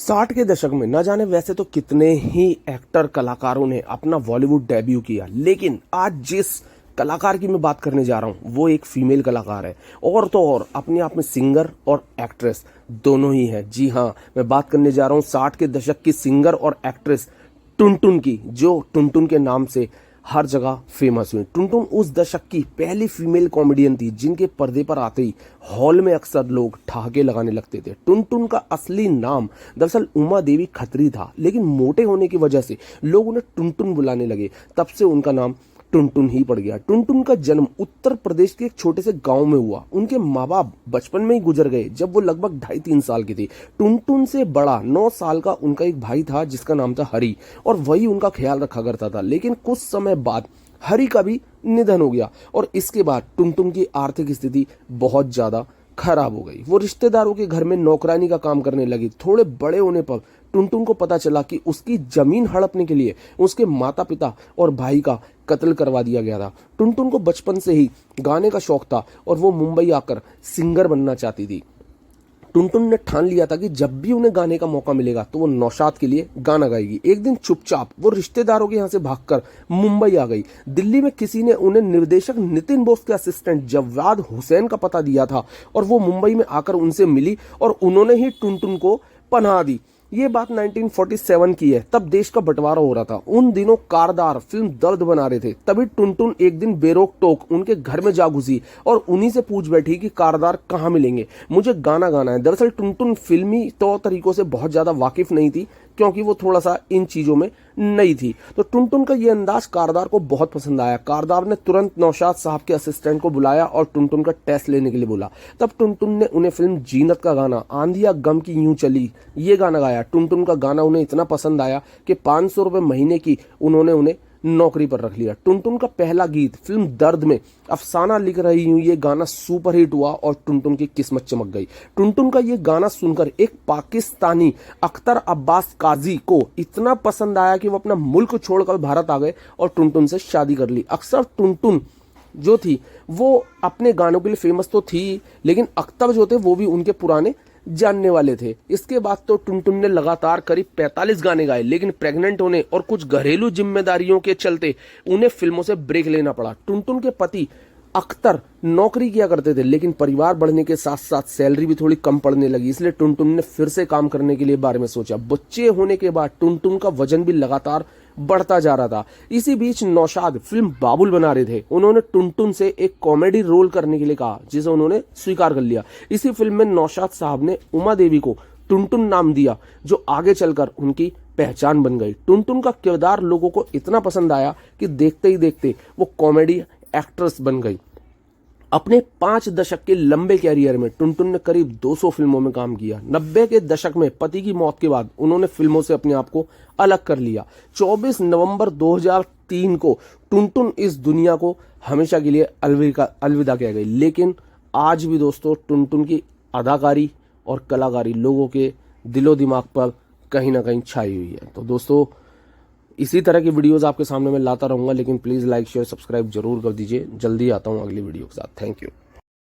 60 के दशक में न जाने वैसे तो कितने ही एक्टर कलाकारों ने अपना बॉलीवुड डेब्यू किया, लेकिन आज जिस कलाकार की मैं बात करने जा रहा हूं वो एक फीमेल कलाकार है। और तो और अपने आप में सिंगर और एक्ट्रेस दोनों ही है। जी हाँ, मैं बात करने जा रहा हूं 60 के दशक की सिंगर और एक्ट्रेस टुनटुन की, जो टुनटुन के नाम से हर जगह फेमस हुई। टुनटुन उस दशक की पहली फीमेल कॉमेडियन थी जिनके पर्दे पर आते ही हॉल में अक्सर लोग ठहाके लगाने लगते थे। टुनटुन का असली नाम दरअसल उमा देवी खत्री था, लेकिन मोटे होने की वजह से लोग उन्हें टुनटुन बुलाने लगे। तब से उनका नाम टुनटुन ही पड़ गया। टुनटुन का जन्म उत्तर प्रदेश के एक छोटे से गांव में हुआ। उनके माँ बाप बचपन में ही गुजर गए जब वो लगभग 2.5-3 साल की थी। टुनटुन से बड़ा 9 साल का उनका एक भाई था जिसका नाम था हरी, और वही उनका ख्याल रखा करता था। लेकिन कुछ समय बाद हरी का भी निधन हो गया और इसके बाद टुनटुन की आर्थिक स्थिति बहुत ज्यादा खराब हो गई। वो रिश्तेदारों के घर में नौकरानी का काम करने लगी। थोड़े बड़े होने पर टुनटुन को पता चला कि उसकी जमीन हड़पने के लिए उसके माता पिता और भाई का कत्ल करवा दिया गया था। टुनटुन को बचपन से ही गाने का शौक था और वो मुंबई आकर सिंगर बनना चाहती थी। टुनटुन ने ठान लिया था कि जब भी उन्हें गाने का मौका मिलेगा तो वो नौशाद के लिए गाना गाएगी। एक दिन चुपचाप वो रिश्तेदारों के यहाँ से भागकर मुंबई आ गई। दिल्ली में किसी ने उन्हें निर्देशक नितिन बोस के असिस्टेंट जव्वाद हुसैन का पता दिया था और वो मुंबई में आकर उनसे मिली और उन्होंने ही टुनटुन को पनाह दी। ये बात 1947 की है, तब देश का बंटवारा हो रहा था। उन दिनों कारदार फिल्म दर्द बना रहे थे। तभी टुनटुन एक दिन बेरोक टोक उनके घर में जा घुसी और उन्हीं से पूछ बैठी कि कारदार कहाँ मिलेंगे, मुझे गाना गाना है। दरअसल टुनटुन फिल्मी तौर तरीकों से बहुत ज्यादा वाकिफ नहीं थी क्योंकि वो थोड़ा सा इन चीजों में नई थी। तो टुनटुन का ये अंदाज कारदार को बहुत पसंद आया। कारदार ने तुरंत नौशाद साहब के असिस्टेंट को बुलाया और टुनटुन का टेस्ट लेने के लिए बोला। तब टुनटुन ने उन्हें फिल्म जीनत का गाना आंधिया गम की यूं चली ये गाना गाया। टुनटुन का गाना उन्हें इतना पसंद आया कि 500 रुपए महीने की उन्होंने उन्हें नौकरी पर रख लिया। टुनटुन का पहला गीत फिल्म दर्द में अफसाना लिख रही हूं ये गाना सुपरहिट हुआ और टुनटुन की किस्मत चमक गई। टुनटुन का ये गाना सुनकर एक पाकिस्तानी अख्तर अब्बास काजी को इतना पसंद आया कि वो अपना मुल्क छोड़कर भारत आ गए और टुनटुन से शादी कर ली। अक्सर टुनटुन जो थी वो अपने गानों के लिए फेमस तो थी, लेकिन अख्तर जो थे वो भी उनके पुराने जानने वाले थे। इसके बाद तो टुनटुन ने लगातार करीब 45 गाने गाए, लेकिन प्रेग्नेंट होने और कुछ घरेलू जिम्मेदारियों के चलते उन्हें फिल्मों से ब्रेक लेना पड़ा। टुनटुन के पति अख्तर नौकरी किया करते थे, लेकिन परिवार बढ़ने के साथ साथ सैलरी भी थोड़ी कम पड़ने लगी, इसलिए टुनटुन ने फिर से काम करने के लिए बारे में सोचा। बच्चे होने के बाद टुनटुन का वजन भी लगातार बढ़ता जा रहा था। इसी बीच नौशाद फिल्म बाबुल बना रहे थे। उन्होंने टुनटुन से एक कॉमेडी रोल करने के लिए कहा, जिसे उन्होंने स्वीकार कर लिया। इसी फिल्म में नौशाद साहब ने उमा देवी को टुनटुन नाम दिया, जो आगे चलकर उनकी पहचान बन गई। टुनटुन का किरदार लोगों को इतना पसंद आया कि देखते ही देखते वो कॉमेडी एक्ट्रेस बन गई। अपने 5 दशक के लंबे कैरियर में टुनटुन ने करीब 200 फिल्मों में काम किया। 90 के दशक में पति की मौत के बाद उन्होंने फिल्मों से अपने आप को अलग कर लिया। 24 नवंबर 2003 को टुनटुन इस दुनिया को हमेशा के लिए अलविदा कह गई। लेकिन आज भी दोस्तों टुनटुन की अदाकारी और कलाकारी लोगों के दिलो दिमाग पर कहीं ना कहीं छाई हुई है। तो दोस्तों इसी तरह की वीडियोस आपके सामने मैं लाता रहूंगा, लेकिन प्लीज़ लाइक शेयर सब्सक्राइब जरूर कर दीजिए। जल्दी आता हूं अगली वीडियो के साथ। Thank you.